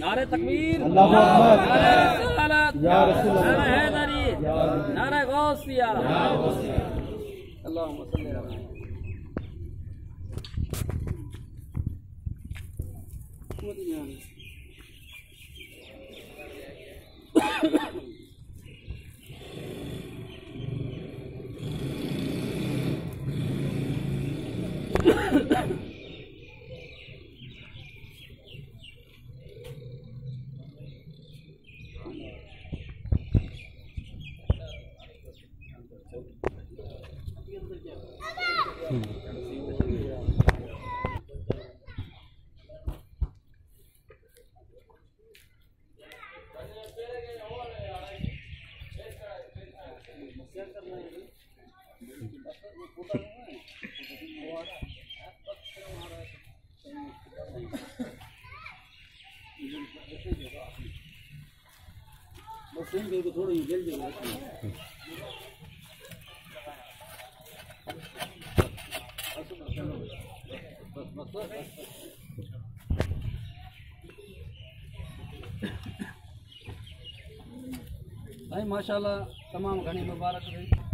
नारे तकबीर, अल्लाहु अकबर, नारे रिसालत, या रसूल अल्लाह, नारे हैदरी, नारे गौसिया, अल्लाहुम्मा सल्ली अला थोड़ी जल जाएगा। भाई माशाल्लाह तमाम घनी मुबारक रही।